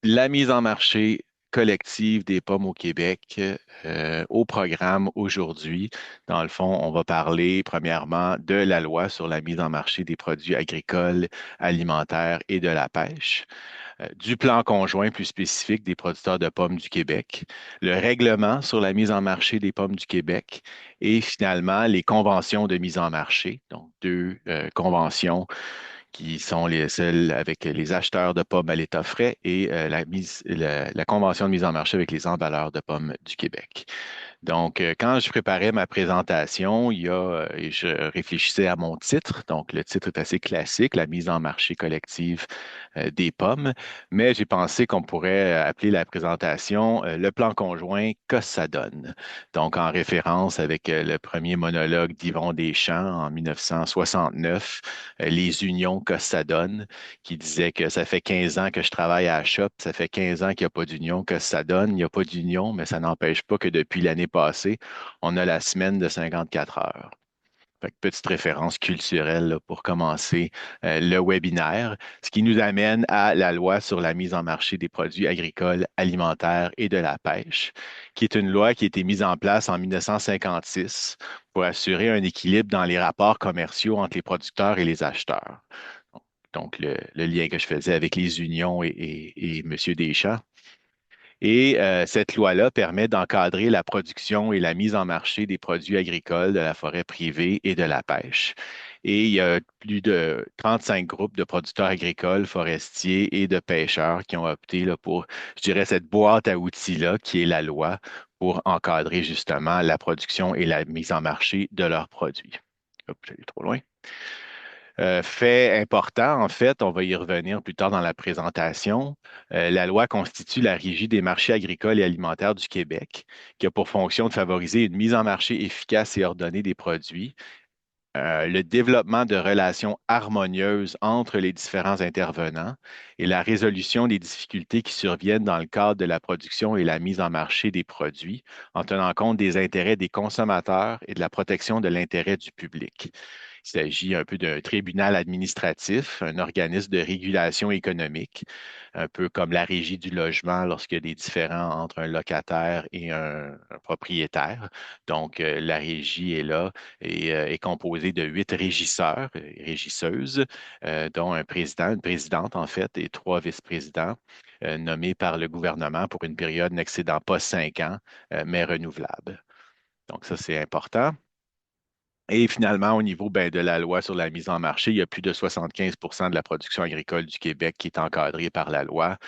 La mise en marché collective des pommes au Québec, au programme aujourd'hui. Dans le fond, on va parler premièrement de la loi sur la mise en marché des produits agricoles, alimentaires et de la pêche, du plan conjoint plus spécifique des producteurs de pommes du Québec, le règlement sur la mise en marché des pommes du Québec et finalement les conventions de mise en marché, donc deux conventions qui sont les seuls avec les acheteurs de pommes à l'état frais et la convention de mise en marché avec les emballeurs de pommes du Québec. Donc, quand je préparais ma présentation, et je réfléchissais à mon titre. Donc, le titre est assez classique, la mise en marché collective des pommes, mais j'ai pensé qu'on pourrait appeler la présentation le plan conjoint Qu'est-ce que ça donne. Donc, en référence avec le premier monologue d'Yvon Deschamps en 1969, Les unions Qu'est-ce que ça donne, qui disait que ça fait 15 ans que je travaille à la shop, ça fait 15 ans qu'il n'y a pas d'union, Qu'est-ce que ça donne? Il n'y a pas d'union, mais ça n'empêche pas que depuis l'année passée, on a la semaine de 54 heures. Fait que petite référence culturelle là, pour commencer le webinaire, ce qui nous amène à la loi sur la mise en marché des produits agricoles, alimentaires et de la pêche, qui est une loi qui a été mise en place en 1956 pour assurer un équilibre dans les rapports commerciaux entre les producteurs et les acheteurs. Donc, le lien que je faisais avec les unions et M. Deschamps. Et cette loi-là permet d'encadrer la production et la mise en marché des produits agricoles, de la forêt privée et de la pêche. Et il y a plus de 35 groupes de producteurs agricoles, forestiers et de pêcheurs qui ont opté là, pour, je dirais, cette boîte à outils-là, qui est la loi, pour encadrer justement la production et la mise en marché de leurs produits. Hop, j'allais trop loin. Fait important, en fait, on va y revenir plus tard dans la présentation. La loi constitue la Régie des marchés agricoles et alimentaires du Québec, qui a pour fonction de favoriser une mise en marché efficace et ordonnée des produits, le développement de relations harmonieuses entre les différents intervenants et la résolution des difficultés qui surviennent dans le cadre de la production et la mise en marché des produits, en tenant compte des intérêts des consommateurs et de la protection de l'intérêt du public. Il s'agit un peu d'un tribunal administratif, un organisme de régulation économique, un peu comme la régie du logement lorsqu'il y a des différends entre un locataire et un propriétaire. Donc, la régie est là et est composée de 8 régisseurs et régisseuses, dont un président, une présidente en fait, et 3 vice-présidents nommés par le gouvernement pour une période n'excédant pas 5 ans, mais renouvelable. Donc, ça, c'est important. Et finalement, au niveau de la loi sur la mise en marché, il y a plus de 75 de la production agricole du Québec qui est encadrée par la loi.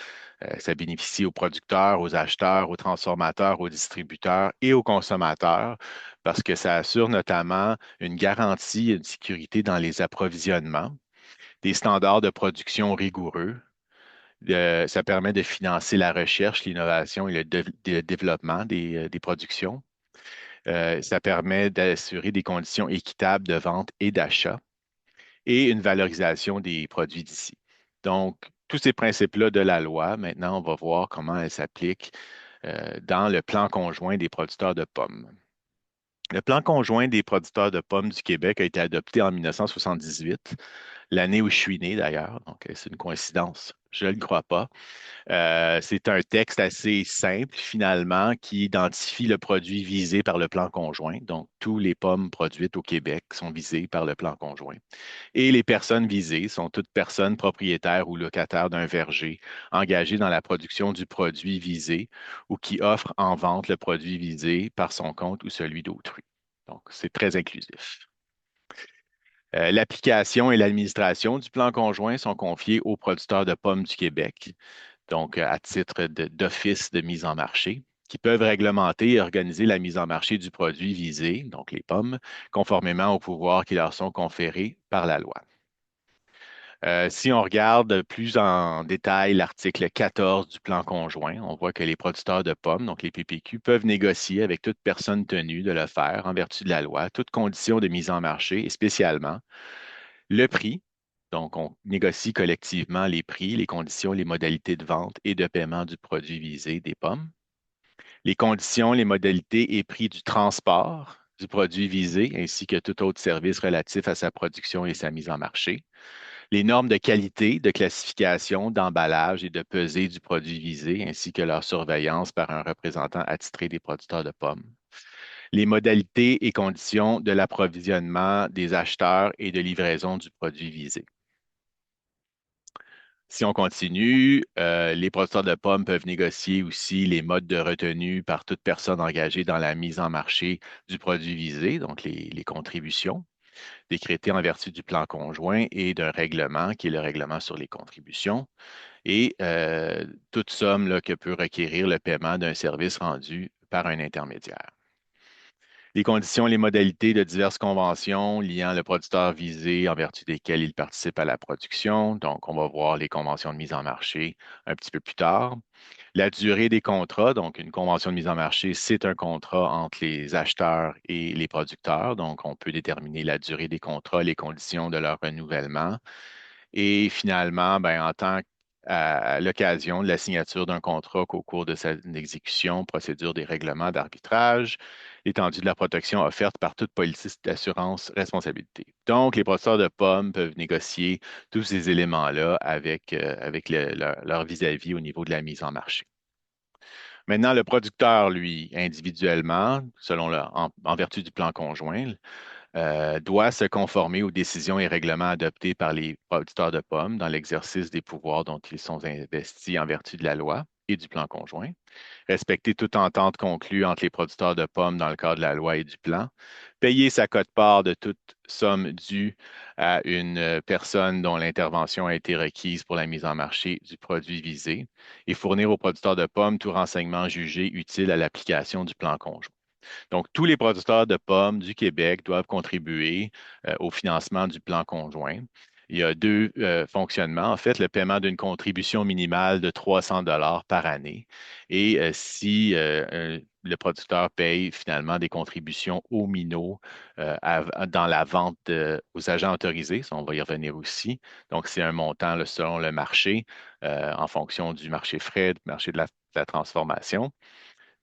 Ça bénéficie aux producteurs, aux acheteurs, aux transformateurs, aux distributeurs et aux consommateurs parce que ça assure notamment une garantie, une sécurité dans les approvisionnements, des standards de production rigoureux. Ça permet de financer la recherche, l'innovation et le développement des productions. Ça permet d'assurer des conditions équitables de vente et d'achat et une valorisation des produits d'ici. Donc, tous ces principes-là de la loi, maintenant, on va voir comment elles s'appliquent dans le plan conjoint des producteurs de pommes. Le plan conjoint des producteurs de pommes du Québec a été adopté en 1978, l'année où je suis né d'ailleurs, donc c'est une coïncidence, je ne le crois pas. C'est un texte assez simple, finalement, qui identifie le produit visé par le plan conjoint. Donc, tous les pommes produites au Québec sont visées par le plan conjoint. Et les personnes visées sont toutes personnes propriétaires ou locataires d'un verger engagées dans la production du produit visé ou qui offrent en vente le produit visé par son compte ou celui d'autrui. Donc, c'est très inclusif. L'application et l'administration du plan conjoint sont confiées aux producteurs de pommes du Québec, donc à titre d'office de mise en marché, qui peuvent réglementer et organiser la mise en marché du produit visé, donc les pommes, conformément aux pouvoirs qui leur sont conférés par la loi. Si on regarde plus en détail l'article 14 du plan conjoint, on voit que les producteurs de pommes, donc les PPQ, peuvent négocier avec toute personne tenue de le faire en vertu de la loi, toutes conditions de mise en marché et spécialement le prix. Donc, on négocie collectivement les prix, les conditions, les modalités de vente et de paiement du produit visé des pommes, les conditions, les modalités et prix du transport du produit visé, ainsi que tout autre service relatif à sa production et sa mise en marché, les normes de qualité, de classification, d'emballage et de pesée du produit visé, ainsi que leur surveillance par un représentant attitré des producteurs de pommes. Les modalités et conditions de l'approvisionnement des acheteurs et de livraison du produit visé. Si on continue, les producteurs de pommes peuvent négocier aussi les modes de retenue par toute personne engagée dans la mise en marché du produit visé, donc les contributions, décrétées en vertu du plan conjoint et d'un règlement qui est le règlement sur les contributions, et toute somme là, que peut requérir le paiement d'un service rendu par un intermédiaire. Les conditions et les modalités de diverses conventions liant le producteur visé en vertu desquelles il participe à la production. Donc, on va voir les conventions de mise en marché un petit peu plus tard. La durée des contrats, donc une convention de mise en marché, c'est un contrat entre les acheteurs et les producteurs. Donc, on peut déterminer la durée des contrats, les conditions de leur renouvellement. Et finalement, ben, à l'occasion de la signature d'un contrat qu'au cours de sa exécution, procédure des règlements d'arbitrage, l'étendue de la protection offerte par toute police d'assurance responsabilité. Donc, les producteurs de pommes peuvent négocier tous ces éléments-là avec leur vis-à-vis au niveau de la mise en marché. Maintenant, le producteur, lui, individuellement, en vertu du plan conjoint, doit se conformer aux décisions et règlements adoptés par les producteurs de pommes dans l'exercice des pouvoirs dont ils sont investis en vertu de la loi et du plan conjoint, respecter toute entente conclue entre les producteurs de pommes dans le cadre de la loi et du plan, payer sa quote-part de toute somme due à une personne dont l'intervention a été requise pour la mise en marché du produit visé et fournir aux producteurs de pommes tout renseignement jugé utile à l'application du plan conjoint. Donc, tous les producteurs de pommes du Québec doivent contribuer au financement du plan conjoint. Il y a deux fonctionnements. En fait, le paiement d'une contribution minimale de 300 par année. Et si le producteur paye finalement des contributions au minot dans la vente aux agents autorisés, ça, on va y revenir aussi. Donc, c'est un montant là, selon le marché, en fonction du marché frais, du marché de la transformation.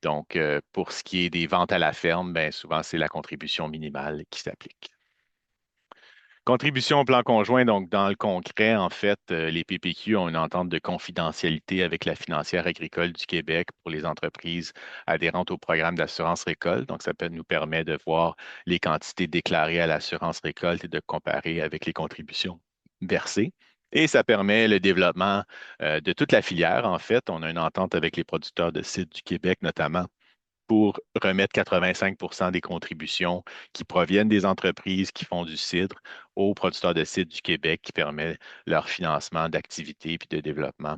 Donc, pour ce qui est des ventes à la ferme, ben, souvent, c'est la contribution minimale qui s'applique. Contribution au plan conjoint, donc dans le concret, en fait, les PPQ ont une entente de confidentialité avec la financière agricole du Québec pour les entreprises adhérentes au programme d'assurance récolte. Donc, nous permet de voir les quantités déclarées à l'assurance récolte et de comparer avec les contributions versées. Et ça permet le développement de toute la filière. En fait, on a une entente avec les producteurs de cidre du Québec, notamment pour remettre 85 des contributions qui proviennent des entreprises qui font du cidre aux producteurs de cidre du Québec qui permet leur financement d'activités puis de développement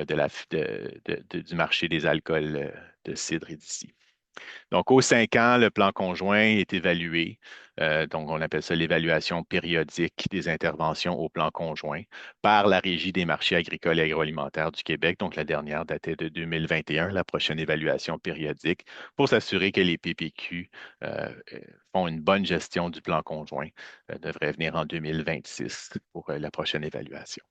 du marché des alcools de cidre et d'ici. Donc, aux 5 ans, le plan conjoint est évalué. Donc, on appelle ça l'évaluation périodique des interventions au plan conjoint par la Régie des marchés agricoles et agroalimentaires du Québec. Donc, la dernière datait de 2021, la prochaine évaluation périodique, pour s'assurer que les PPQ font une bonne gestion du plan conjoint. Devrait venir en 2026 pour la prochaine évaluation.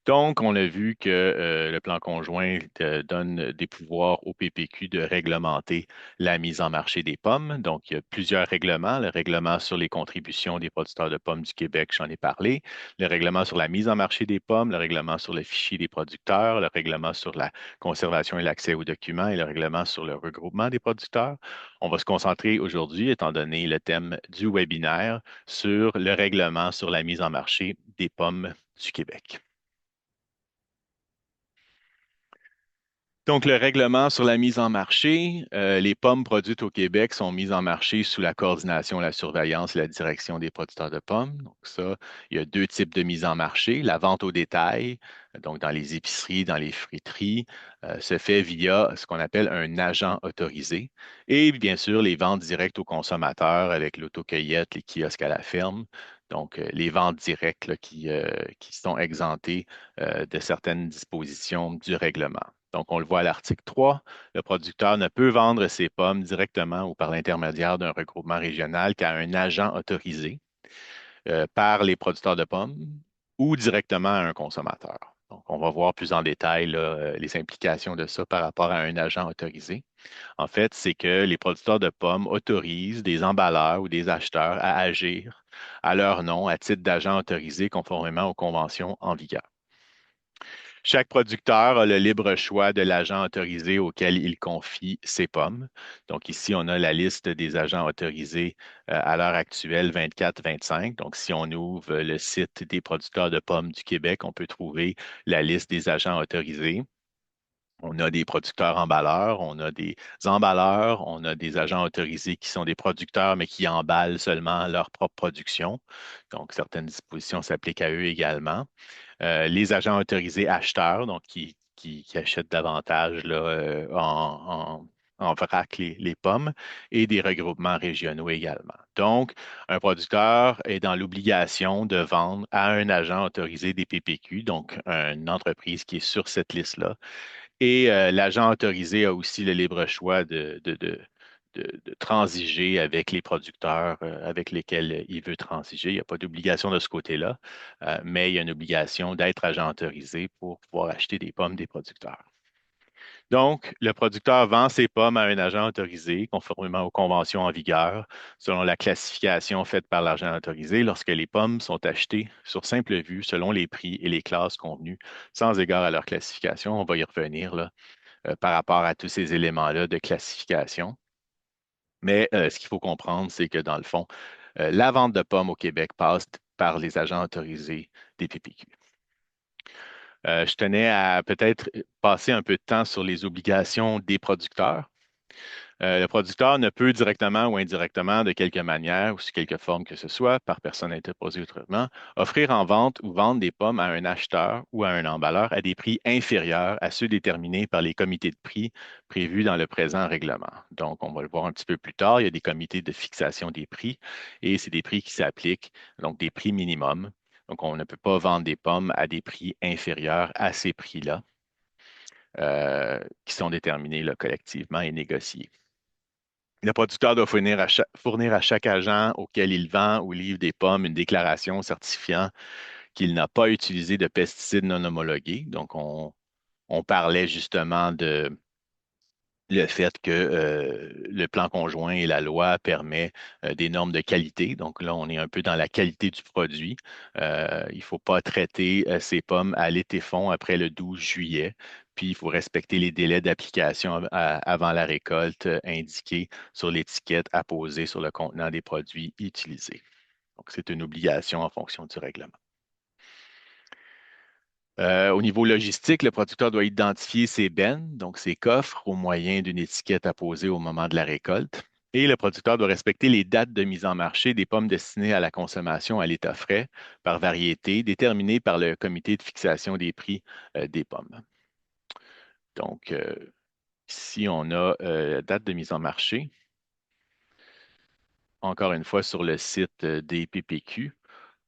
Donc, on a vu que le plan conjoint donne des pouvoirs au PPQ de réglementer la mise en marché des pommes. Donc, il y a plusieurs règlements. Le règlement sur les contributions des producteurs de pommes du Québec, j'en ai parlé. Le règlement sur la mise en marché des pommes, le règlement sur le fichier des producteurs, le règlement sur la conservation et l'accès aux documents et le règlement sur le regroupement des producteurs. On va se concentrer aujourd'hui, étant donné le thème du webinaire, sur le règlement sur la mise en marché des pommes du Québec. Donc, le règlement sur la mise en marché, les pommes produites au Québec sont mises en marché sous la coordination, la surveillance et la direction des producteurs de pommes. Donc, ça, il y a deux types de mise en marché. La vente au détail, donc dans les épiceries, dans les fruiteries, se fait via ce qu'on appelle un agent autorisé. Et bien sûr, les ventes directes aux consommateurs avec l'autocueillette, les kiosques à la ferme. Donc, les ventes directes là, qui sont exemptées de certaines dispositions du règlement. Donc, on le voit à l'article 3, le producteur ne peut vendre ses pommes directement ou par l'intermédiaire d'un regroupement régional qu'à un agent autorisé par les producteurs de pommes ou directement à un consommateur. Donc, on va voir plus en détail là, les implications de ça par rapport à un agent autorisé. En fait, c'est que les producteurs de pommes autorisent des emballeurs ou des acheteurs à agir à leur nom à titre d'agent autorisé conformément aux conventions en vigueur. Chaque producteur a le libre choix de l'agent autorisé auquel il confie ses pommes. Donc ici, on a la liste des agents autorisés à l'heure actuelle 24-25. Donc si on ouvre le site des producteurs de pommes du Québec, on peut trouver la liste des agents autorisés. On a des producteurs emballeurs, on a des emballeurs, on a des agents autorisés qui sont des producteurs, mais qui emballent seulement leur propre production. Donc, certaines dispositions s'appliquent à eux également. Les agents autorisés acheteurs, donc qui achètent davantage là, en vrac les pommes, et des regroupements régionaux également. Donc, un producteur est dans l'obligation de vendre à un agent autorisé des PPQ, donc une entreprise qui est sur cette liste-là. Et l'agent autorisé a aussi le libre choix de transiger avec les producteurs avec lesquels il veut transiger. Il n'y a pas d'obligation de ce côté-là, mais il y a une obligation d'être agent autorisé pour pouvoir acheter des pommes des producteurs. Donc, le producteur vend ses pommes à un agent autorisé, conformément aux conventions en vigueur, selon la classification faite par l'agent autorisé, lorsque les pommes sont achetées sur simple vue, selon les prix et les classes convenues, sans égard à leur classification. On va y revenir là, par rapport à tous ces éléments-là de classification. Mais ce qu'il faut comprendre, c'est que dans le fond, la vente de pommes au Québec passe par les agents autorisés des PPQ. Je tenais à peut-être passer un peu de temps sur les obligations des producteurs. Le producteur ne peut directement ou indirectement, de quelque manière ou sous quelque forme que ce soit, par personne interposée autrement, offrir en vente ou vendre des pommes à un acheteur ou à un emballeur à des prix inférieurs à ceux déterminés par les comités de prix prévus dans le présent règlement. Donc, on va le voir un petit peu plus tard, il y a des comités de fixation des prix et c'est des prix qui s'appliquent, donc des prix minimums. Donc, on ne peut pas vendre des pommes à des prix inférieurs à ces prix-là, qui sont déterminés là, collectivement et négociés. Le producteur doit fournir à chaque agent auquel il vend ou livre des pommes une déclaration certifiant qu'il n'a pas utilisé de pesticides non homologués. Donc, on parlait justement de le fait que le plan conjoint et la loi permet des normes de qualité. Donc là, on est un peu dans la qualité du produit. Il ne faut pas traiter ces pommes à l'été-fond après le 12 juillet. Puis, il faut respecter les délais d'application avant la récolte indiqués sur l'étiquette apposée sur le contenant des produits utilisés. Donc, c'est une obligation en fonction du règlement. Au niveau logistique, le producteur doit identifier ses bennes, donc ses coffres, au moyen d'une étiquette apposée au moment de la récolte. Et le producteur doit respecter les dates de mise en marché des pommes destinées à la consommation à l'état frais par variété, déterminées par le comité de fixation des prix des pommes. Donc, ici, on a la date de mise en marché, encore une fois sur le site des PPQ.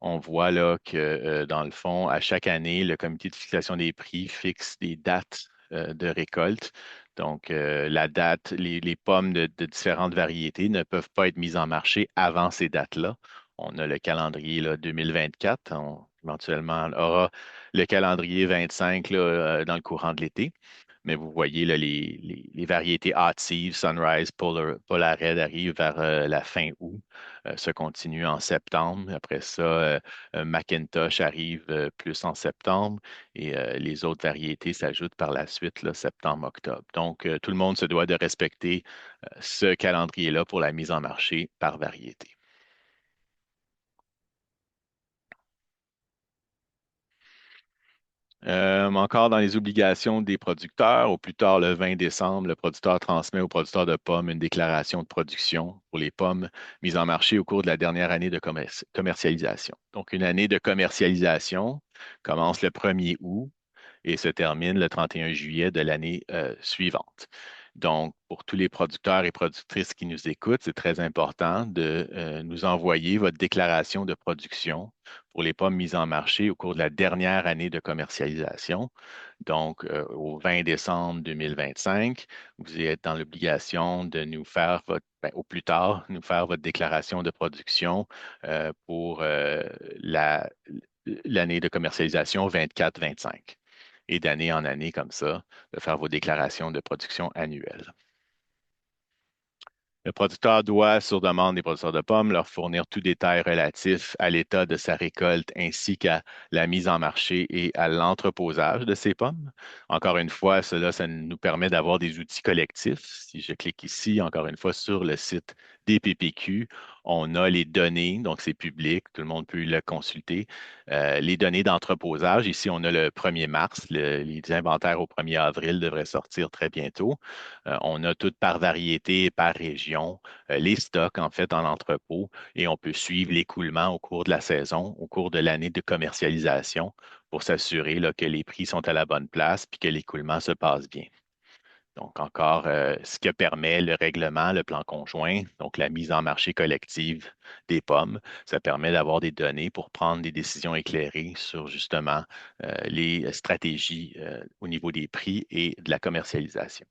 On voit là que, dans le fond, à chaque année, le comité de fixation des prix fixe des dates de récolte. Donc, la date, les pommes de différentes variétés ne peuvent pas être mises en marché avant ces dates-là. On a le calendrier là, 2024. Éventuellement, on aura le calendrier 25 là, dans le courant de l'été. Mais vous voyez là, les variétés hâtives, Sunrise, Polar Red arrivent vers la fin août, se continue en septembre. Après ça, Macintosh arrive plus en septembre et les autres variétés s'ajoutent par la suite, là, septembre-octobre. Donc, tout le monde se doit de respecter ce calendrier-là pour la mise en marché par variété. Encore dans les obligations des producteurs, au plus tard le 20 décembre, le producteur transmet au producteur de pommes une déclaration de production pour les pommes mises en marché au cours de la dernière année de commercialisation. Donc, une année de commercialisation commence le 1er août et se termine le 31 juillet de l'année suivante. Donc, pour tous les producteurs et productrices qui nous écoutent, c'est très important de nous envoyer votre déclaration de production pour les pommes mises en marché au cours de la dernière année de commercialisation. Donc, au 20 décembre 2025, vous êtes dans l'obligation de nous faire au plus tard, nous faire votre déclaration de production pour l'année de commercialisation 24-25 et d'année en année comme ça, de faire vos déclarations de production annuelles. Le producteur doit, sur demande des producteurs de pommes, leur fournir tout détail relatif à l'état de sa récolte ainsi qu'à la mise en marché et à l'entreposage de ces pommes. Encore une fois, cela, ça nous permet d'avoir des outils collectifs. Si je clique ici, encore une fois, sur le site des PPQ, on a les données, donc c'est public, tout le monde peut le consulter. Les données d'entreposage, ici, on a le 1er mars, les inventaires au 1er avril devraient sortir très bientôt. On a tout par variété et par région, les stocks en fait en entrepôt et on peut suivre l'écoulement au cours de la saison, au cours de l'année de commercialisation pour s'assurer là, que les prix sont à la bonne place puis que l'écoulement se passe bien. Donc, encore, ce que permet le règlement, le plan conjoint, donc la mise en marché collective des pommes, ça permet d'avoir des données pour prendre des décisions éclairées sur justement les stratégies au niveau des prix et de la commercialisation.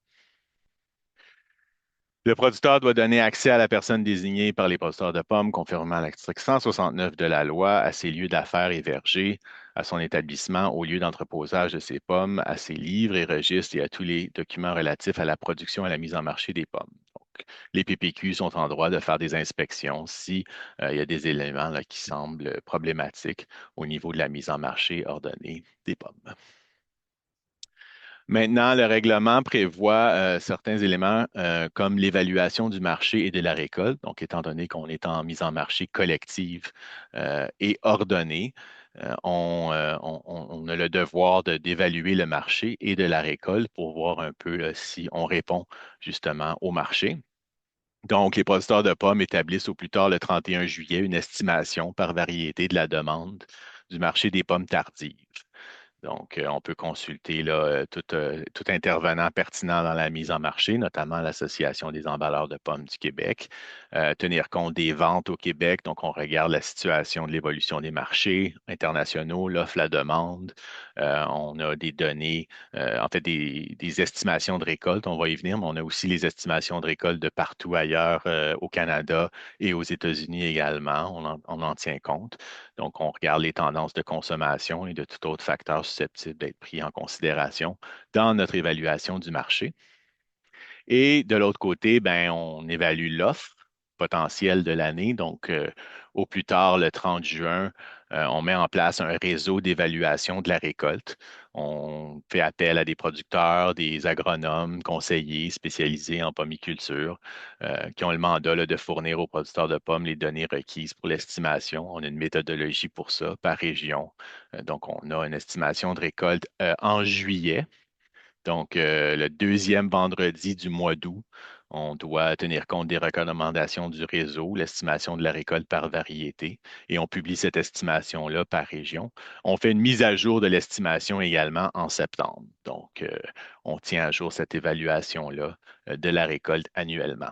Le producteur doit donner accès à la personne désignée par les producteurs de pommes, conformément à l'article 169 de la loi, à ses lieux d'affaires et vergers, à son établissement, au lieu d'entreposage de ses pommes, à ses livres et registres et à tous les documents relatifs à la production et à la mise en marché des pommes. Donc, les PPQ sont en droit de faire des inspections si, il y a des éléments là, qui semblent problématiques au niveau de la mise en marché ordonnée des pommes. Maintenant, le règlement prévoit certains éléments comme l'évaluation du marché et de la récolte. Donc, étant donné qu'on est en mise en marché collective et ordonnée, on a le devoir d'évaluer le marché et de la récolte pour voir un peu là, si on répond justement au marché. Donc, les producteurs de pommes établissent au plus tard le 31 juillet une estimation par variété de la demande du marché des pommes tardives. Donc, on peut consulter là, tout intervenant pertinent dans la mise en marché, notamment l'Association des emballeurs de pommes du Québec, tenir compte des ventes au Québec. Donc, on regarde la situation de l'évolution des marchés internationaux, l'offre, la demande. On a des données, en fait, des estimations de récolte. On va y venir, mais on a aussi les estimations de récolte de partout ailleurs, au Canada et aux États-Unis également. On en tient compte. Donc, on regarde les tendances de consommation et de tout autre facteur susceptible d'être pris en considération dans notre évaluation du marché. Et de l'autre côté, ben, on évalue l'offre potentielle de l'année. Donc, au plus tard, le 30 juin, on met en place un réseau d'évaluation de la récolte. On fait appel à des producteurs, des agronomes, conseillers spécialisés en pommiculture qui ont le mandat là, de fournir aux producteurs de pommes les données requises pour l'estimation. On a une méthodologie pour ça par région. Donc, on a une estimation de récolte en juillet. Donc, le deuxième vendredi du mois d'août, on doit tenir compte des recommandations du réseau, l'estimation de la récolte par variété, et on publie cette estimation-là par région. On fait une mise à jour de l'estimation également en septembre. Donc, on tient à jour cette évaluation-là de la récolte annuellement.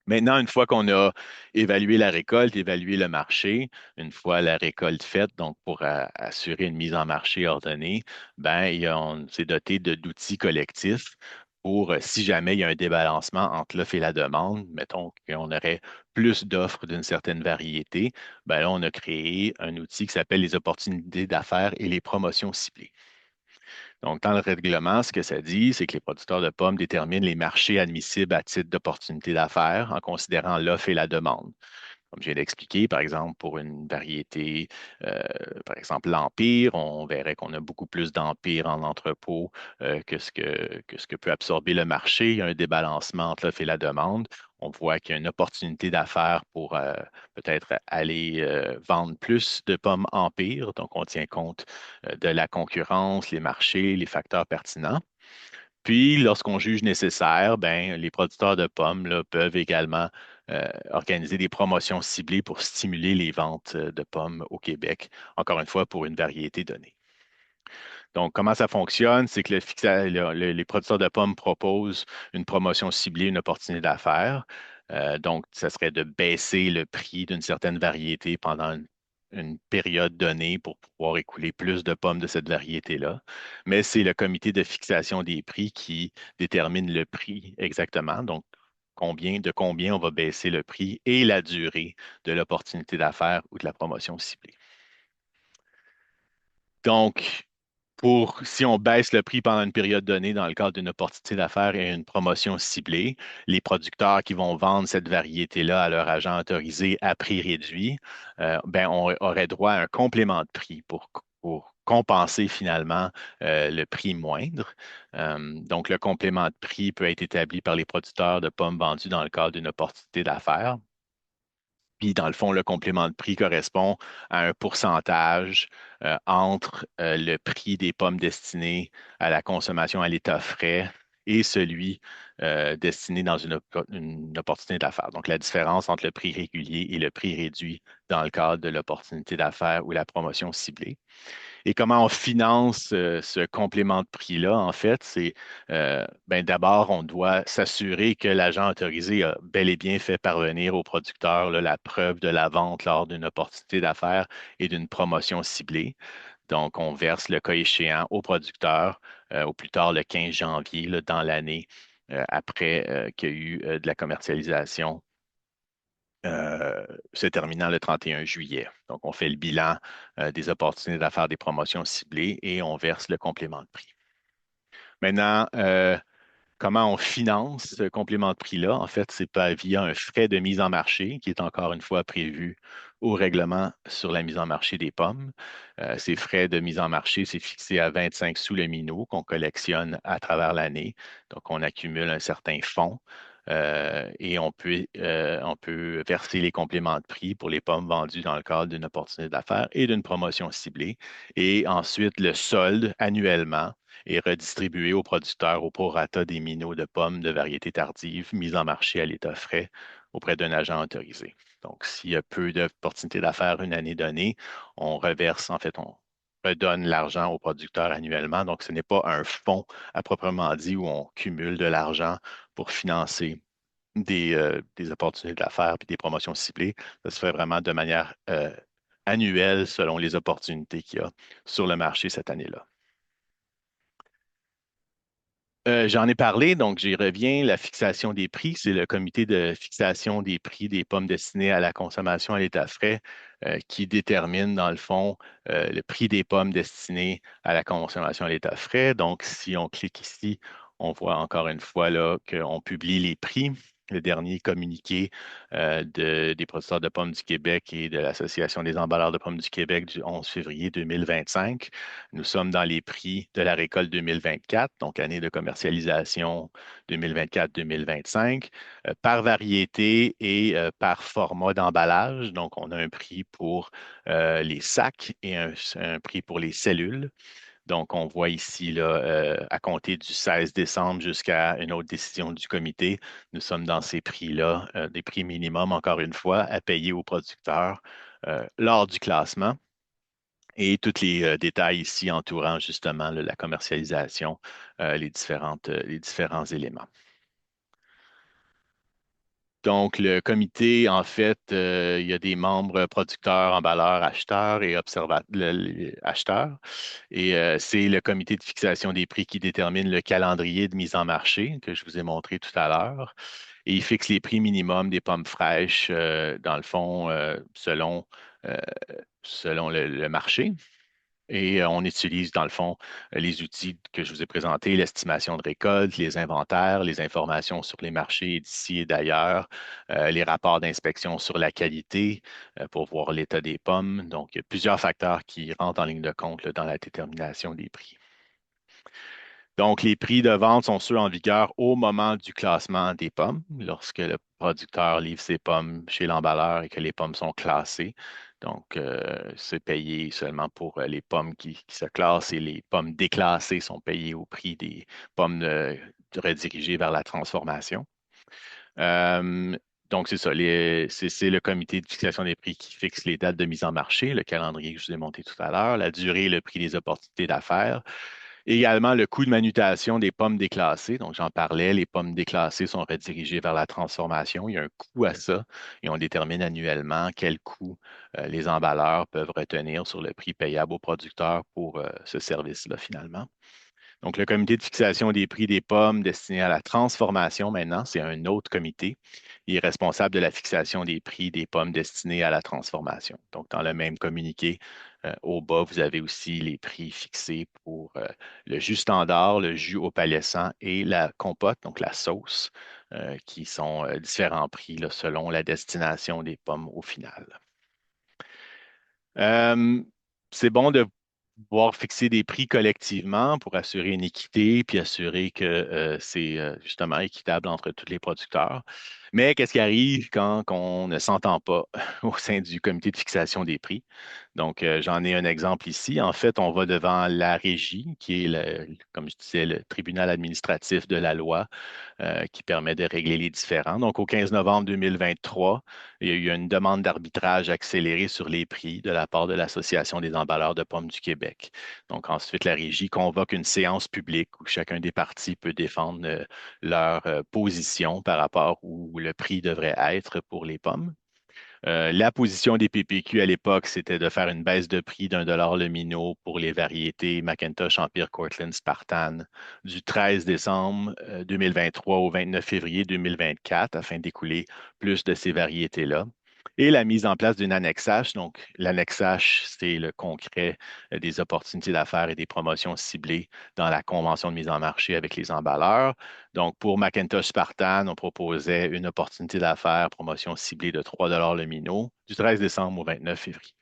Maintenant, une fois qu'on a évalué la récolte, évalué le marché, une fois la récolte faite, donc pour assurer une mise en marché ordonnée, ben, on s'est doté d'outils collectifs pour, si jamais il y a un débalancement entre l'offre et la demande, mettons qu'on aurait plus d'offres d'une certaine variété, ben là, on a créé un outil qui s'appelle les opportunités d'affaires et les promotions ciblées. Donc, dans le règlement, ce que ça dit, c'est que les producteurs de pommes déterminent les marchés admissibles à titre d'opportunité d'affaires en considérant l'offre et la demande. Comme je viens d'expliquer, par exemple, pour une variété, euh, par exemple l'Empire, on verrait qu'on a beaucoup plus d'Empire en entrepôt que ce que peut absorber le marché. Il y a un débalancement entre l'offre et la demande. On voit qu'il y a une opportunité d'affaires pour peut-être aller vendre plus de pommes Empire. Donc, on tient compte de la concurrence, les marchés, les facteurs pertinents. Puis, lorsqu'on juge nécessaire, ben, les producteurs de pommes là, peuvent également organiser des promotions ciblées pour stimuler les ventes de pommes au Québec, encore une fois pour une variété donnée. Donc, comment ça fonctionne? C'est que les producteurs de pommes proposent une promotion ciblée, une opportunité d'affaires. Donc, ça serait de baisser le prix d'une certaine variété pendant une période donnée pour pouvoir écouler plus de pommes de cette variété-là. Mais c'est le comité de fixation des prix qui détermine le prix exactement. Donc, de combien on va baisser le prix et la durée de l'opportunité d'affaires ou de la promotion ciblée. Donc, Si on baisse le prix pendant une période donnée dans le cadre d'une opportunité d'affaires et une promotion ciblée, les producteurs qui vont vendre cette variété-là à leur agent autorisé à prix réduit, ben, on aurait droit à un complément de prix pour compenser finalement le prix moindre. Donc, le complément de prix peut être établi par les producteurs de pommes vendues dans le cadre d'une opportunité d'affaires. Puis, dans le fond, le complément de prix correspond à un pourcentage entre le prix des pommes destinées à la consommation à l'état frais et celui destiné dans une opportunité d'affaires. Donc, la différence entre le prix régulier et le prix réduit dans le cadre de l'opportunité d'affaires ou la promotion ciblée. Et comment on finance ce complément de prix-là, en fait, c'est ben, d'abord, on doit s'assurer que l'agent autorisé a bel et bien fait parvenir au producteur là, la preuve de la vente lors d'une opportunité d'affaires et d'une promotion ciblée. Donc, on verse le cas échéant au producteur au plus tard le 15 janvier là, dans l'année après qu'il y a eu de la commercialisation euh, se terminant le 31 juillet. Donc, on fait le bilan des opportunités d'affaires des promotions ciblées et on verse le complément de prix. Maintenant, comment on finance ce complément de prix-là? En fait, c'est pas via un frais de mise en marché qui est encore une fois prévu au règlement sur la mise en marché des pommes. Ces frais de mise en marché, c'est fixé à 25 sous le minot qu'on collectionne à travers l'année. Donc, on accumule un certain fonds et on peut verser les compléments de prix pour les pommes vendues dans le cadre d'une opportunité d'affaires et d'une promotion ciblée. Et ensuite, le solde annuellement et redistribué aux producteurs au prorata des minots de pommes de variété tardive mis en marché à l'état frais auprès d'un agent autorisé. Donc, s'il y a peu d'opportunités d'affaires une année donnée, on reverse, en fait, on redonne l'argent aux producteurs annuellement. Donc, ce n'est pas un fonds à proprement dit où on cumule de l'argent pour financer des opportunités d'affaires et des promotions ciblées. Ça se fait vraiment de manière annuelle selon les opportunités qu'il y a sur le marché cette année-là. J'en ai parlé, donc j'y reviens. La fixation des prix, c'est le comité de fixation des prix des pommes destinées à la consommation à l'état frais qui détermine, dans le fond, le prix des pommes destinées à la consommation à l'état frais. Donc, si on clique ici, on voit encore une fois là qu'on publie les prix. Le dernier communiqué des producteurs de pommes du Québec et de l'Association des emballeurs de pommes du Québec du 11 février 2025. Nous sommes dans les prix de la récolte 2024, donc année de commercialisation 2024-2025, par variété et par format d'emballage. Donc, on a un prix pour les sacs et un prix pour les cellules. Donc, on voit ici, là, à compter du 16 décembre jusqu'à une autre décision du comité, nous sommes dans ces prix-là, des prix minimums, encore une fois, à payer aux producteurs lors du classement et tous les détails ici entourant justement là, la commercialisation, les différents éléments. Donc, le comité, en fait, il y a des membres producteurs, emballeurs, acheteurs et acheteurs. Et c'est le comité de fixation des prix qui détermine le calendrier de mise en marché que je vous ai montré tout à l'heure. Et il fixe les prix minimums des pommes fraîches, dans le fond, euh, selon le marché. Et on utilise, dans le fond, les outils que je vous ai présentés, l'estimation de récolte, les inventaires, les informations sur les marchés d'ici et d'ailleurs, les rapports d'inspection sur la qualité pour voir l'état des pommes. Donc, il y a plusieurs facteurs qui rentrent en ligne de compte là, dans la détermination des prix. Donc, les prix de vente sont ceux en vigueur au moment du classement des pommes, lorsque le producteur livre ses pommes chez l'emballeur et que les pommes sont classées. Donc, c'est payé seulement pour les pommes qui se classent et les pommes déclassées sont payées au prix des pommes redirigées vers la transformation. Euh, donc, c'est ça. C'est le comité de fixation des prix qui fixe les dates de mise en marché, le calendrier que je vous ai monté tout à l'heure, la durée et le prix des opportunités d'affaires. Également, le coût de manutention des pommes déclassées. Donc, j'en parlais, les pommes déclassées sont redirigées vers la transformation. Il y a un coût à ça et on détermine annuellement quel coût les emballeurs peuvent retenir sur le prix payable aux producteurs pour ce service-là, finalement. Donc, le comité de fixation des prix des pommes destiné à la transformation, maintenant, c'est un autre comité. Il est responsable de la fixation des prix des pommes destinées à la transformation. Donc, dans le même communiqué, Au bas, vous avez aussi les prix fixés pour le jus standard, le jus au palaisan et la compote, donc la sauce, qui sont différents prix là, selon la destination des pommes au final. Euh, c'est bon de pouvoir fixer des prix collectivement pour assurer une équité puis assurer que c'est justement équitable entre tous les producteurs. Mais qu'est-ce qui arrive quand on ne s'entend pas au sein du comité de fixation des prix? Donc, j'en ai un exemple ici. En fait, on va devant la régie, qui est, comme je disais, le tribunal administratif de la loi qui permet de régler les différends. Donc, au 15 novembre 2023, il y a eu une demande d'arbitrage accélérée sur les prix de la part de l'Association des emballeurs de pommes du Québec. Donc, ensuite, la Régie convoque une séance publique où chacun des partis peut défendre leur position par rapport où le prix devrait être pour les pommes. La position des PPQ à l'époque, c'était de faire une baisse de prix d'1 dollar le minot pour les variétés Macintosh, Empire, Cortland, Spartan du 13 décembre 2023 au 29 février 2024 afin d'écouler plus de ces variétés-là. Et la mise en place d'une annexe H. Donc, l'annexe H, c'est le concret des opportunités d'affaires et des promotions ciblées dans la convention de mise en marché avec les emballeurs. Donc, pour Macintosh Spartan, on proposait une opportunité d'affaires, promotion ciblée de 3 le minot, du 13 décembre au 29 février.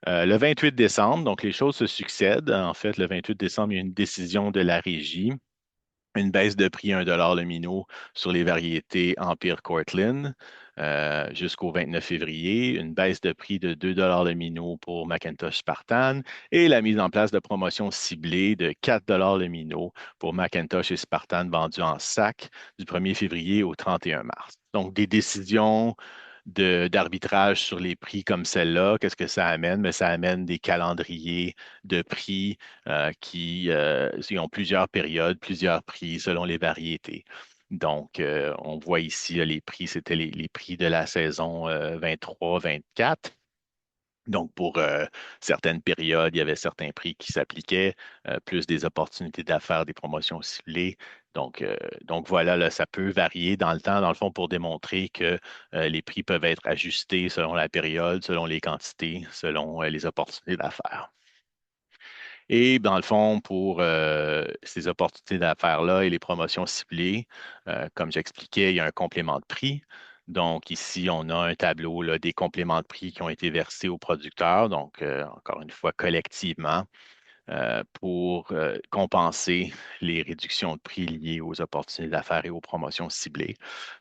Le 28 décembre, donc les choses se succèdent. En fait, le 28 décembre, il y a une décision de la régie, une baisse de prix 1 dollar le minot sur les variétés Empire Cortland jusqu'au 29 février, une baisse de prix de 2 le minot pour Macintosh Spartan et la mise en place de promotions ciblées de 4 le minot pour Macintosh et Spartan vendus en sac du 1er février au 31 mars. Donc, des décisions d'arbitrage sur les prix comme celle-là, qu'est-ce que ça amène? Mais ça amène des calendriers de prix qui ont plusieurs périodes, plusieurs prix selon les variétés. Donc, on voit ici là, les prix, c'était les prix de la saison 23-24. Donc, pour certaines périodes, il y avait certains prix qui s'appliquaient, plus des opportunités d'affaires, des promotions ciblées. Donc voilà, là, ça peut varier dans le temps, dans le fond, pour démontrer que les prix peuvent être ajustés selon la période, selon les quantités, selon les opportunités d'affaires. Et dans le fond, pour ces opportunités d'affaires-là et les promotions ciblées, comme j'expliquais, il y a un complément de prix. Donc ici, on a un tableau là, des compléments de prix qui ont été versés aux producteurs, donc encore une fois collectivement, pour compenser les réductions de prix liées aux opportunités d'affaires et aux promotions ciblées.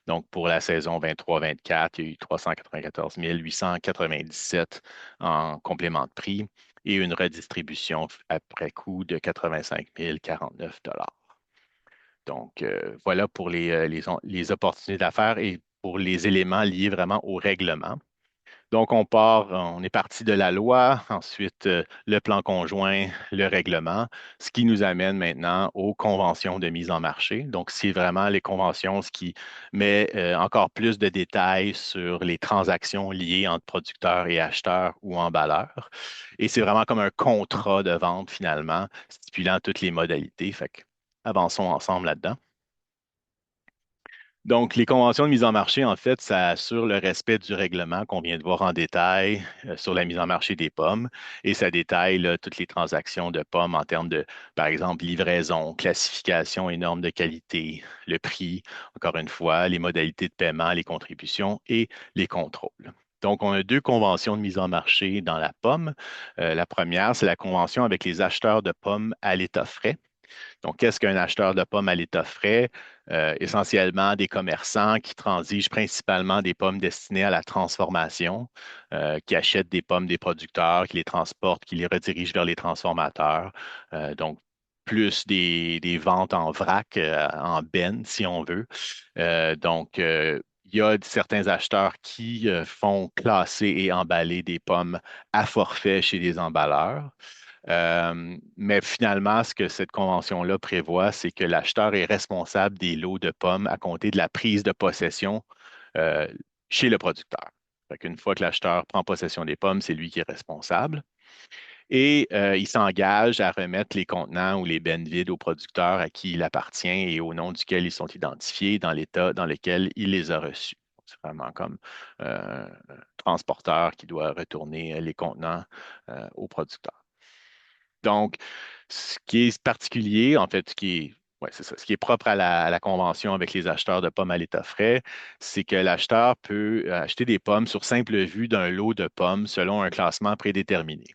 Donc pour la saison 23-24, il y a eu 394 897 en complément de prix et une redistribution après coût de 85 049 Donc, voilà pour les opportunités d'affaires et pour les éléments liés vraiment au règlement. Donc, on est parti de la loi, ensuite le plan conjoint, le règlement, ce qui nous amène maintenant aux conventions de mise en marché. Donc, c'est vraiment les conventions, ce qui met encore plus de détails sur les transactions liées entre producteurs et acheteurs ou emballeurs. Et c'est vraiment comme un contrat de vente finalement, stipulant toutes les modalités. Fait que, avançons ensemble là-dedans. Donc, les conventions de mise en marché, en fait, ça assure le respect du règlement qu'on vient de voir en détail sur la mise en marché des pommes et ça détaille là, toutes les transactions de pommes en termes de, par exemple, livraison, classification et normes de qualité, le prix, encore une fois, les modalités de paiement, les contributions et les contrôles. Donc, on a deux conventions de mise en marché dans la pomme. La première, c'est la convention avec les acheteurs de pommes à l'état frais. Donc, qu'est-ce qu'un acheteur de pommes à l'état frais? Essentiellement des commerçants qui transigent principalement des pommes destinées à la transformation, qui achètent des pommes des producteurs, qui les transportent, qui les redirigent vers les transformateurs. Donc, plus des ventes en vrac, en benne, si on veut. Il y a certains acheteurs qui font classer et emballer des pommes à forfait chez des emballeurs. Mais finalement, ce que cette convention-là prévoit, c'est que l'acheteur est responsable des lots de pommes à compter de la prise de possession euh, chez le producteur. Fait qu'une fois que l'acheteur prend possession des pommes, c'est lui qui est responsable. Et il s'engage à remettre les contenants ou les bennes vides au producteur à qui il appartient et au nom duquel ils sont identifiés dans l'état dans lequel il les a reçus. C'est vraiment comme un transporteur qui doit retourner les contenants au producteur. Donc, ce qui est particulier, en fait, ouais, c'est ça, ce qui est propre à la convention avec les acheteurs de pommes à l'état frais, c'est que l'acheteur peut acheter des pommes sur simple vue d'un lot de pommes selon un classement prédéterminé.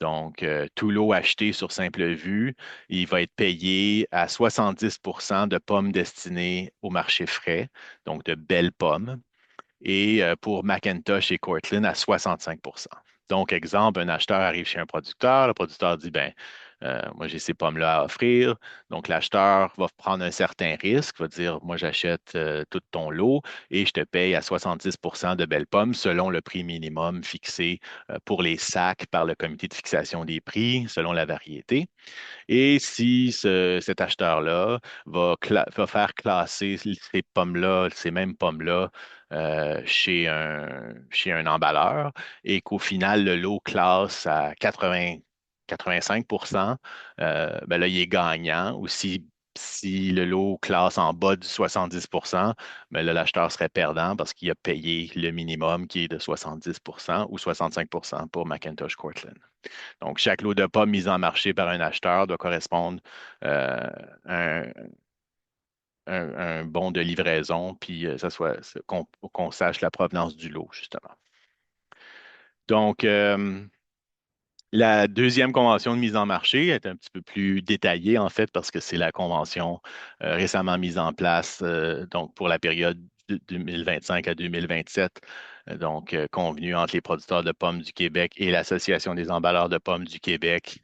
Donc, tout lot acheté sur simple vue, il va être payé à 70 de pommes destinées au marché frais, donc de belles pommes, et pour Macintosh et Cortland à 65. Donc, exemple, un acheteur arrive chez un producteur, le producteur dit, ben, moi j'ai ces pommes-là à offrir. Donc, l'acheteur va prendre un certain risque, va dire, moi j'achète tout ton lot et je te paye à 70 de belles pommes selon le prix minimum fixé pour les sacs par le comité de fixation des prix, selon la variété. Et si cet acheteur-là va faire classer ces pommes-là, ces mêmes pommes-là, chez un emballeur et qu'au final, le lot classe à 85 ben là, il est gagnant. Ou si le lot classe en bas du 70 ben là, l'acheteur serait perdant parce qu'il a payé le minimum qui est de 70 ou 65 pour Macintosh Cortland. Donc, chaque lot de pommes mis en marché par un acheteur doit correspondre euh, à un bon de livraison, puis qu'on sache la provenance du lot, justement. Donc, la deuxième convention de mise en marché est un petit peu plus détaillée, en fait, parce que c'est la convention récemment mise en place, donc pour la période de 2025 à 2027, donc convenue entre les producteurs de pommes du Québec et l'Association des emballeurs de pommes du Québec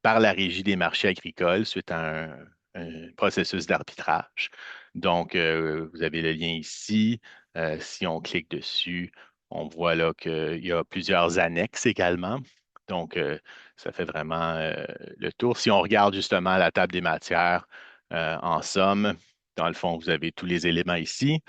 par la Régie des marchés agricoles suite à un processus d'arbitrage. Donc, vous avez le lien ici. Si on clique dessus, on voit là qu'il y a plusieurs annexes également. Donc, ça fait vraiment le tour. Si on regarde justement la table des matières, en somme, dans le fond, vous avez tous les éléments ici.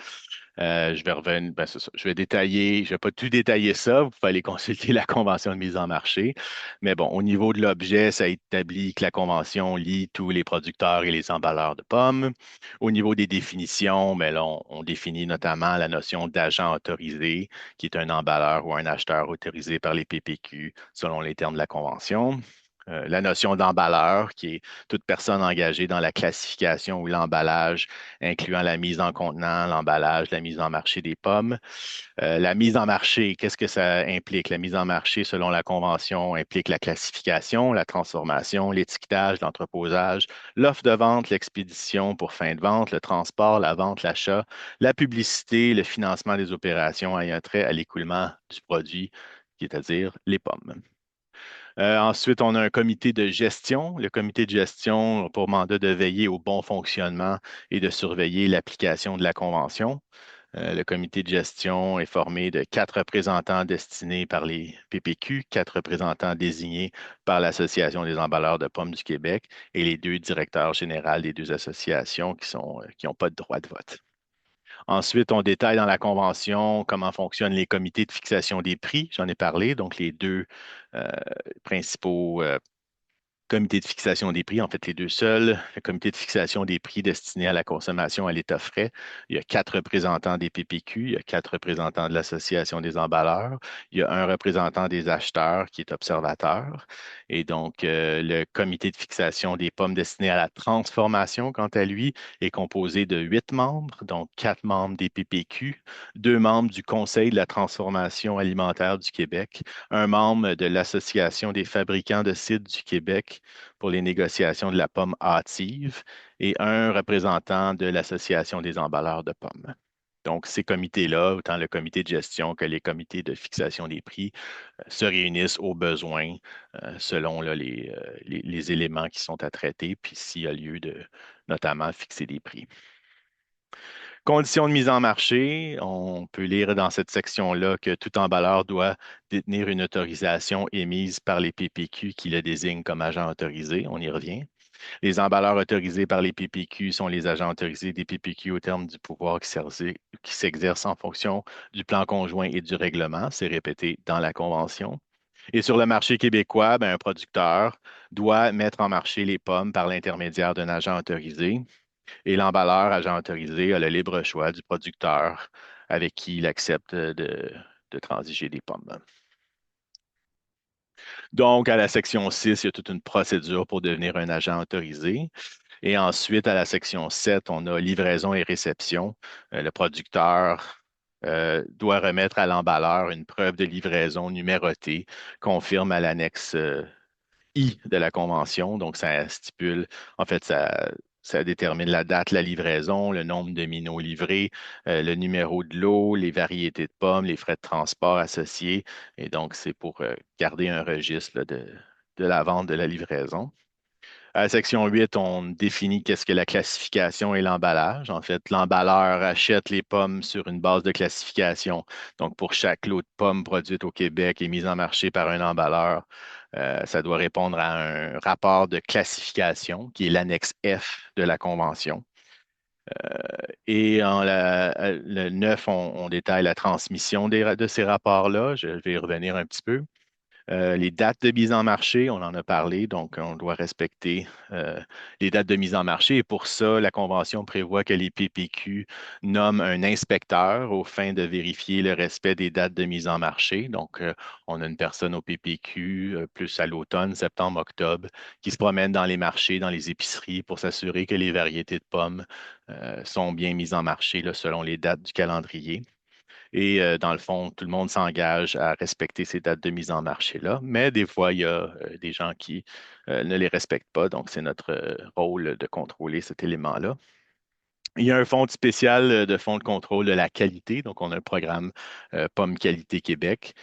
Je vais revenir, ben, c'est ça. Je vais détailler, je vais pas tout détailler ça. Vous pouvez aller consulter la convention de mise en marché. Mais bon, au niveau de l'objet, ça établit que la convention lie tous les producteurs et les emballeurs de pommes. Au niveau des définitions, ben là, on définit notamment la notion d'agent autorisé, qui est un emballeur ou un acheteur autorisé par les PPQ selon les termes de la convention. La notion d'emballeur, qui est toute personne engagée dans la classification ou l'emballage incluant la mise en contenant, l'emballage, la mise en marché des pommes. La mise en marché, qu'est-ce que ça implique? La mise en marché, selon la convention, implique la classification, la transformation, l'étiquetage, l'entreposage, l'offre de vente, l'expédition pour fin de vente, le transport, la vente, l'achat, la publicité, le financement des opérations ayant trait à l'écoulement du produit, qui est à dire les pommes. Ensuite, on a un comité de gestion. Le comité de gestion a pour mandat de veiller au bon fonctionnement et de surveiller l'application de la convention. Le comité de gestion est formé de 4 représentants destinés par les PPQ, 4 représentants désignés par l'Association des emballeurs de pommes du Québec et les 2 directeurs généraux des 2 associations qui n'ont pas de droit de vote. Ensuite, on détaille dans la convention comment fonctionnent les comités de fixation des prix. J'en ai parlé, donc les deux euh, principaux comité de fixation des prix, en fait, les deux seuls, le comité de fixation des prix destiné à la consommation à l'état frais. Il y a 4 représentants des PPQ, il y a 4 représentants de l'Association des emballeurs, il y a un représentant des acheteurs qui est observateur. Et donc, le comité de fixation des pommes destiné à la transformation, quant à lui, est composé de 8 membres, donc 4 membres des PPQ, 2 membres du Conseil de la transformation alimentaire du Québec, un membre de l'Association des fabricants de cidre du Québec pour les négociations de la pomme hâtive et un représentant de l'Association des emballeurs de pommes. Donc, ces comités-là, autant le comité de gestion que les comités de fixation des prix, se réunissent au besoin selon là, les éléments qui sont à traiter, puis s'il y a lieu de notamment fixer des prix. Conditions de mise en marché, on peut lire dans cette section-là que tout emballeur doit détenir une autorisation émise par les PPQ qui le désignent comme agent autorisé. On y revient. Les emballeurs autorisés par les PPQ sont les agents autorisés des PPQ au terme du pouvoir qui s'exerce en fonction du plan conjoint et du règlement. C'est répété dans la Convention. Et sur le marché québécois, ben, un producteur doit mettre en marché les pommes par l'intermédiaire d'un agent autorisé. Et l'emballeur, agent autorisé, a le libre choix du producteur avec qui il accepte de transiger des pommes. Donc, à la section 6, il y a toute une procédure pour devenir un agent autorisé. Et ensuite, à la section 7, on a livraison et réception. Le producteur doit remettre à l'emballeur une preuve de livraison numérotée, confirme à l'annexe I de la convention. Donc, ça stipule, en fait, ça détermine la date de la livraison, le nombre de minots livrés, le numéro de lot, les variétés de pommes, les frais de transport associés. Et donc, c'est pour garder un registre là, de la vente de la livraison. À la section 8, on définit qu'est-ce que la classification et l'emballage. En fait, l'emballeur achète les pommes sur une base de classification. Donc, pour chaque lot de pommes produite au Québec et mise en marché par un emballeur, ça doit répondre à un rapport de classification qui est l'annexe F de la convention. Et le 9, on détaille la transmission de ces rapports-là. Je vais y revenir un petit peu. Les dates de mise en marché, on en a parlé, donc on doit respecter les dates de mise en marché. Et pour ça, la Convention prévoit que les PPQ nomment un inspecteur aux fins de vérifier le respect des dates de mise en marché. Donc, on a une personne au PPQ, plus à l'automne, septembre, octobre, qui se promène dans les marchés, dans les épiceries pour s'assurer que les variétés de pommes sont bien mises en marché là, selon les dates du calendrier. Et dans le fond, tout le monde s'engage à respecter ces dates de mise en marché-là. Mais des fois, il y a des gens qui ne les respectent pas. Donc, c'est notre rôle de contrôler cet élément-là. Il y a un fonds spécial de fonds de contrôle de la qualité. Donc, on a un programme Pommes Qualité Québec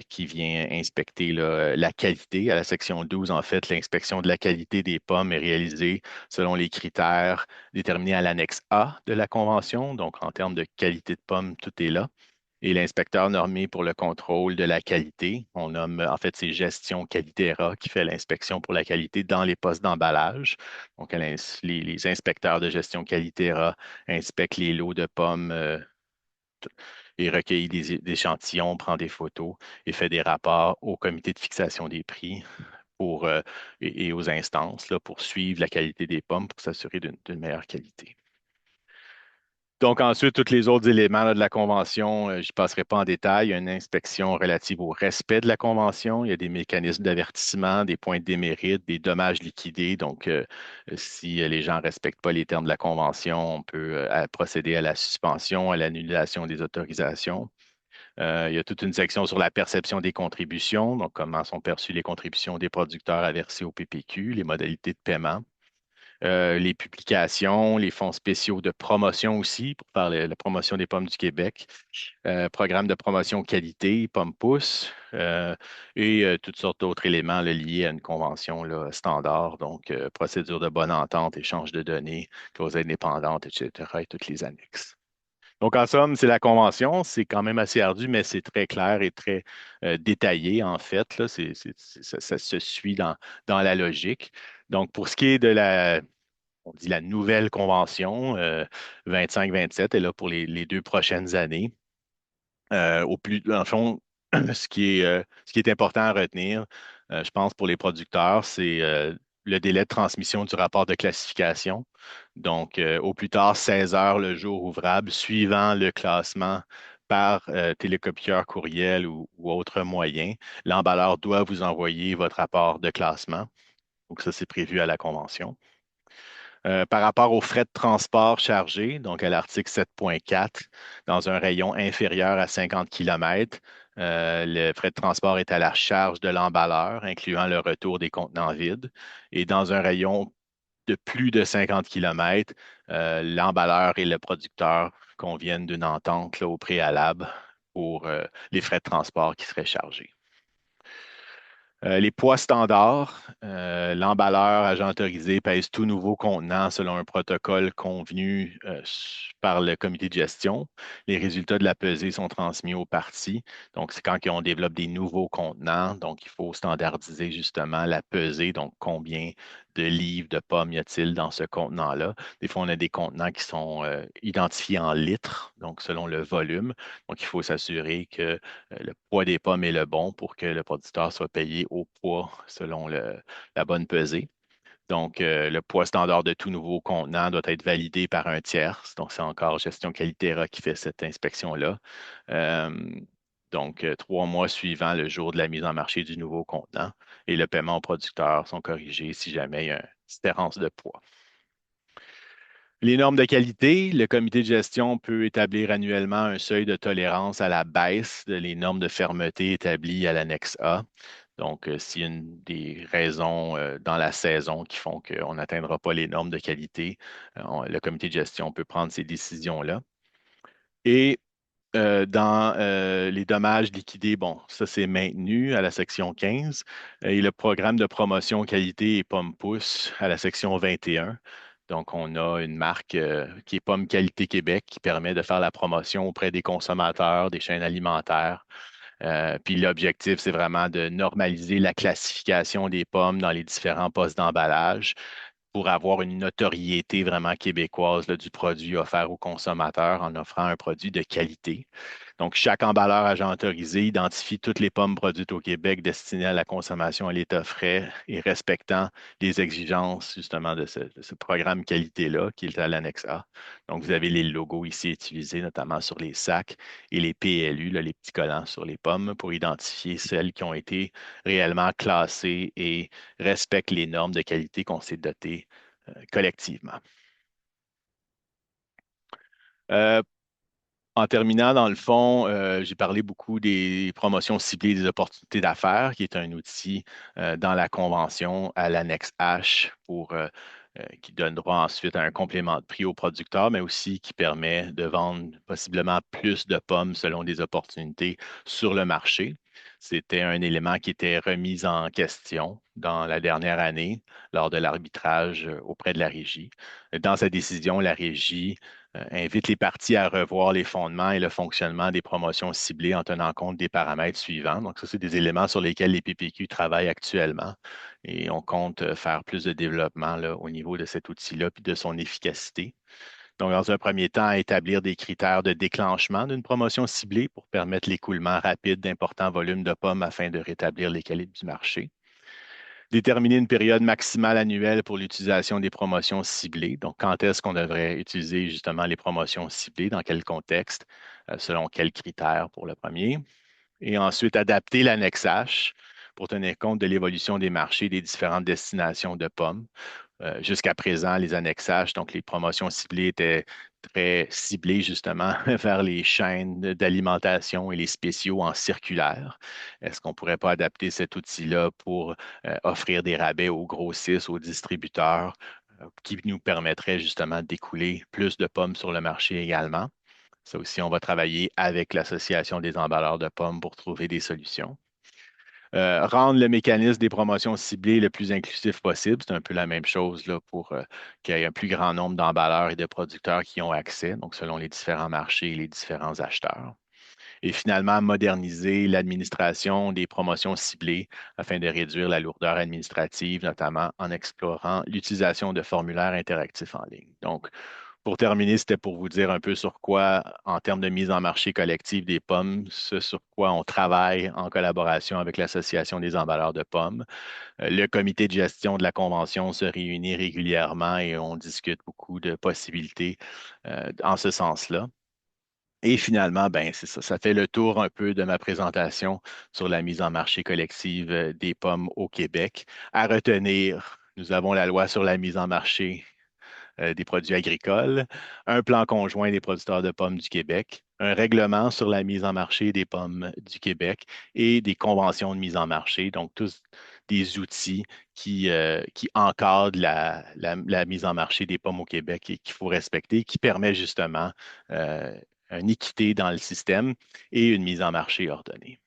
qui vient inspecter là, la qualité. À la section 12, en fait, l'inspection de la qualité des pommes est réalisée selon les critères déterminés à l'annexe A de la convention. Donc, en termes de qualité de pommes, tout est là. Et l'inspecteur normé pour le contrôle de la qualité, on nomme, en fait, c'est Gestion Qualitera qui fait l'inspection pour la qualité dans les postes d'emballage. Donc, les inspecteurs de Gestion Qualitera inspectent les lots de pommes et recueillent des échantillons, prend des photos et fait des rapports au comité de fixation des prix pour, et aux instances là, pour suivre la qualité des pommes pour s'assurer d'une meilleure qualité. Donc ensuite, tous les autres éléments là, de la convention, je n'y passerai pas en détail. Il y a une inspection relative au respect de la convention. Il y a des mécanismes d'avertissement, des points de démérite, des dommages liquidés. Donc, si les gens ne respectent pas les termes de la convention, on peut procéder à la suspension, à l'annulation des autorisations. Il y a toute une section sur la perception des contributions, donc comment sont perçues les contributions des producteurs à verser au PPQ, les modalités de paiement. Les publications, les fonds spéciaux de promotion aussi, pour faire la promotion des pommes du Québec, programme de promotion qualité, pommes pousses, et toutes sortes d'autres éléments là, liés à une convention là, standard, donc procédure de bonne entente, échange de données, clause indépendante, etc., et toutes les annexes. Donc, en somme, c'est la convention. C'est quand même assez ardu, mais c'est très clair et très détaillé, en fait. Là. Ça se suit dans la logique. Donc, pour ce qui est de on dit la nouvelle convention 25-27 est là pour les 2 prochaines années. Dans le fond, ce qui est important à retenir, je pense, pour les producteurs, c'est le délai de transmission du rapport de classification. Donc, au plus tard, 16 heures le jour ouvrable, suivant le classement par télécopieur, courriel ou autre moyen, l'emballeur doit vous envoyer votre rapport de classement. Donc, ça, c'est prévu à la convention. Par rapport aux frais de transport chargés, donc à l'article 7.4, dans un rayon inférieur à 50 km, le frais de transport est à la charge de l'emballeur, incluant le retour des contenants vides. Et dans un rayon de plus de 50 km, l'emballeur et le producteur conviennent d'une entente là, au préalable pour les frais de transport qui seraient chargés. Les poids standards, l'emballeur agent autorisé pèse tout nouveau contenant selon un protocole convenu par le comité de gestion. Les résultats de la pesée sont transmis aux parties. Donc, c'est quand on développe des nouveaux contenants. Donc, il faut standardiser justement la pesée. Donc, combien de livres de pommes y a-t-il dans ce contenant-là? Des fois, on a des contenants qui sont identifiés en litres, donc selon le volume. Donc, il faut s'assurer que le poids des pommes est le bon pour que le producteur soit payé au poids selon la bonne pesée. Donc, le poids standard de tout nouveau contenant doit être validé par un tiers. Donc, c'est encore Gestion Qualitera qui fait cette inspection-là. Euh, donc, 3 mois suivant le jour de la mise en marché du nouveau contenant et le paiement aux producteurs sont corrigés si jamais il y a une différence de poids. Les normes de qualité, le comité de gestion peut établir annuellement un seuil de tolérance à la baisse les normes de fermeté établies à l'annexe A. Donc, s'il y a des raisons dans la saison qui font qu'on n'atteindra pas les normes de qualité, le comité de gestion peut prendre ces décisions-là. Et dans les dommages liquidés, bon, ça c'est maintenu à la section 15. Et le programme de promotion qualité et Pomme Pousse à la section 21. Donc, on a une marque qui est Pomme Qualité Québec qui permet de faire la promotion auprès des consommateurs, des chaînes alimentaires. Puis l'objectif, c'est vraiment de normaliser la classification des pommes dans les différents postes d'emballage pour avoir une notoriété vraiment québécoise là, du produit offert aux consommateurs en offrant un produit de qualité. Donc, chaque emballeur agent autorisé identifie toutes les pommes produites au Québec destinées à la consommation à l'état frais et respectant les exigences justement de ce programme qualité-là qui est à l'annexe A. Donc, vous avez les logos ici utilisés, notamment sur les sacs et les PLU, là, les petits collants sur les pommes, pour identifier celles qui ont été réellement classées et respectent les normes de qualité qu'on s'est dotées collectivement. Euh, En terminant, dans le fond, j'ai parlé beaucoup des promotions ciblées des opportunités d'affaires, qui est un outil dans la convention à l'annexe H qui donne droit ensuite à un complément de prix au producteur, mais aussi qui permet de vendre possiblement plus de pommes selon des opportunités sur le marché. C'était un élément qui était remis en question dans la dernière année lors de l'arbitrage auprès de la Régie. Dans sa décision, la Régie invite les parties à revoir les fondements et le fonctionnement des promotions ciblées en tenant compte des paramètres suivants. Donc, ça, c'est des éléments sur lesquels les PPQ travaillent actuellement et on compte faire plus de développement là, au niveau de cet outil-là puis de son efficacité. Donc, dans un premier temps, établir des critères de déclenchement d'une promotion ciblée pour permettre l'écoulement rapide d'importants volumes de pommes afin de rétablir l'équilibre du marché. Déterminer une période maximale annuelle pour l'utilisation des promotions ciblées. Donc, quand est-ce qu'on devrait utiliser justement les promotions ciblées, dans quel contexte, selon quels critères pour le premier. Et ensuite, adapter l'annexe H pour tenir compte de l'évolution des marchés des différentes destinations de pommes. Jusqu'à présent, les annexages, donc les promotions ciblées étaient très ciblées justement vers les chaînes d'alimentation et les spéciaux en circulaire. Est-ce qu'on ne pourrait pas adapter cet outil-là pour offrir des rabais aux grossistes, aux distributeurs, qui nous permettrait justement d'écouler plus de pommes sur le marché également? Ça aussi, on va travailler avec l'Association des emballeurs de pommes pour trouver des solutions. Rendre le mécanisme des promotions ciblées le plus inclusif possible. C'est un peu la même chose là, pour qu'il y ait un plus grand nombre d'emballeurs et de producteurs qui ont accès, donc selon les différents marchés et les différents acheteurs. Et finalement, moderniser l'administration des promotions ciblées afin de réduire la lourdeur administrative, notamment en explorant l'utilisation de formulaires interactifs en ligne. Donc, pour terminer, c'était pour vous dire un peu sur quoi, en termes de mise en marché collective des pommes, ce sur quoi on travaille en collaboration avec l'Association des emballeurs de pommes. Le comité de gestion de la convention se réunit régulièrement et on discute beaucoup de possibilités en ce sens-là. Et finalement, ben, c'est ça, ça fait le tour un peu de ma présentation sur la mise en marché collective des pommes au Québec. À retenir, nous avons la loi sur la mise en marché des produits agricoles, un plan conjoint des producteurs de pommes du Québec, un règlement sur la mise en marché des pommes du Québec et des conventions de mise en marché, donc tous des outils qui encadrent la mise en marché des pommes au Québec et qu'il faut respecter, qui permet justement une équité dans le système et une mise en marché ordonnée.